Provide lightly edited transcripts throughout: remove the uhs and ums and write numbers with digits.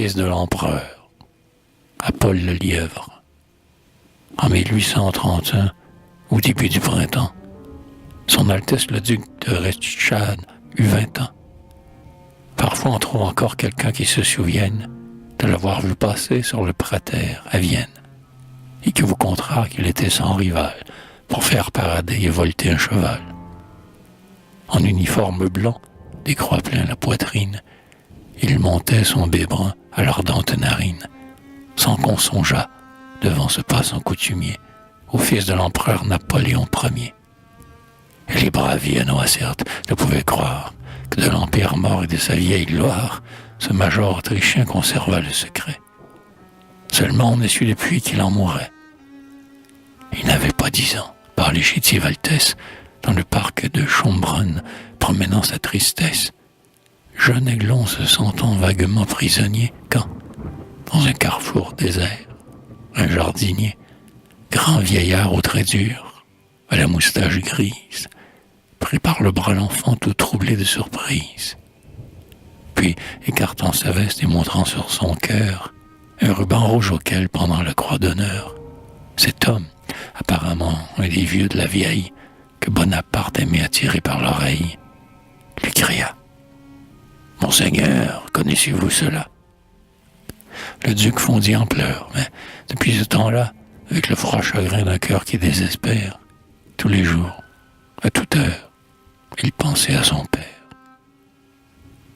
fils de l'empereur, à Paul le Lièvre. En 1831, au début du printemps, Son Altesse le duc de Reichstadt eut 20 ans. Parfois on trouve encore quelqu'un qui se souvienne de l'avoir vu passer sur le Prater à Vienne, et qui vous contera qu'il était sans rival pour faire parader et volter un cheval. En uniforme blanc, des croix plein la poitrine, il montait son bébrun à l'ardente narine, sans qu'on songeât, devant ce passant coutumier, au fils de l'empereur Napoléon Ier. Et les braves viennois, certes, ne pouvaient croire que de l'Empire mort et de sa vieille gloire, ce major autrichien conserva le secret. Seulement on a su depuis qu'il en mourait. Il n'avait pas 10 ans, par les chétives Altesses, dans le parc de Schönbrunn, promenant sa tristesse, jeune aiglon se sentant vaguement prisonnier, quand, dans un carrefour désert, un jardinier, grand vieillard aux traits durs, à la moustache grise, prit par le bras l'enfant tout troublé de surprise. Puis, écartant sa veste et montrant sur son cœur un ruban rouge auquel, pendant la croix d'honneur, cet homme, apparemment un des vieux de la vieille, que Bonaparte aimait attirer par l'oreille, lui cria « Monseigneur, connaissez-vous cela ?» Le duc fondit en pleurs, mais depuis ce temps-là, avec le froid chagrin d'un cœur qui désespère, tous les jours, à toute heure, il pensait à son père.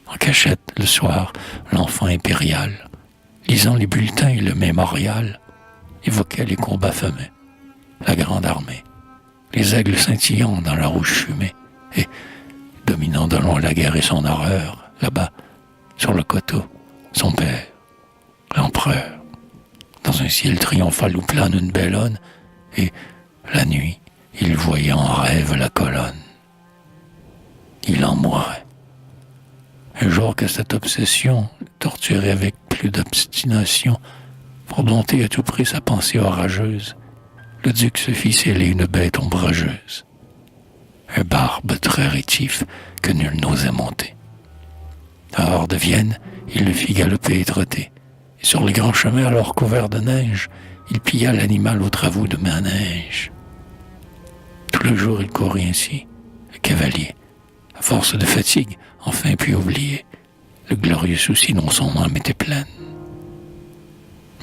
En cachette, le soir, l'enfant impérial, lisant les bulletins et le mémorial, évoquait les combats fameux, la grande armée, les aigles scintillants dans la rouge fumée, et, dominant de loin la guerre et son horreur, là-bas, sur le coteau, son père, l'empereur, dans un ciel triomphal où plane une belle aune, et, la nuit, il voyait en rêve la colonne. Il en mourait. Un jour que cette obsession le torturait avec plus d'obstination, pour dompter à tout prix sa pensée orageuse, le duc se fit sceller une bête ombrageuse, un barbe très rétif que nul n'osait monter. Hors de Vienne, il le fit galoper et trotter, et sur les grands chemins alors couverts de neige, il pilla l'animal aux travaux de manège. Tout le jour il courut ainsi, le cavalier, à force de fatigue, enfin put oublier le glorieux souci dont son âme était pleine.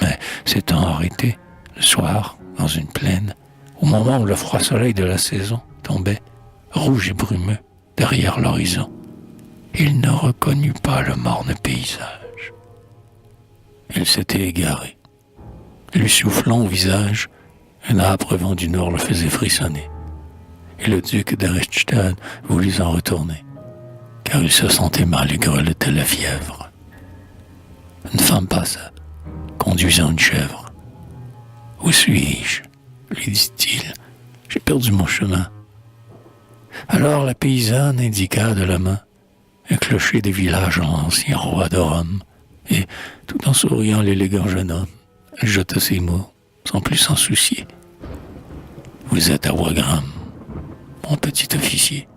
Mais s'étant arrêté, le soir, dans une plaine, au moment où le froid soleil de la saison tombait, rouge et brumeux, derrière l'horizon, il ne reconnut pas le morne paysage. Il s'était égaré. Lui soufflant au visage, un âpre vent du nord le faisait frissonner. Et le duc de Reichstadt voulut en retourner, car il se sentait mal et grelottait la fièvre. Une femme passa, conduisant une chèvre. « Où suis-je » lui dit-il. « J'ai perdu mon chemin. » Alors la paysanne indiqua de la main un clocher des villages en ancien roi de Rome, et, tout en souriant l'élégant jeune homme, elle jeta ces mots, sans plus s'en soucier. « Vous êtes à Wagram, mon petit officier. »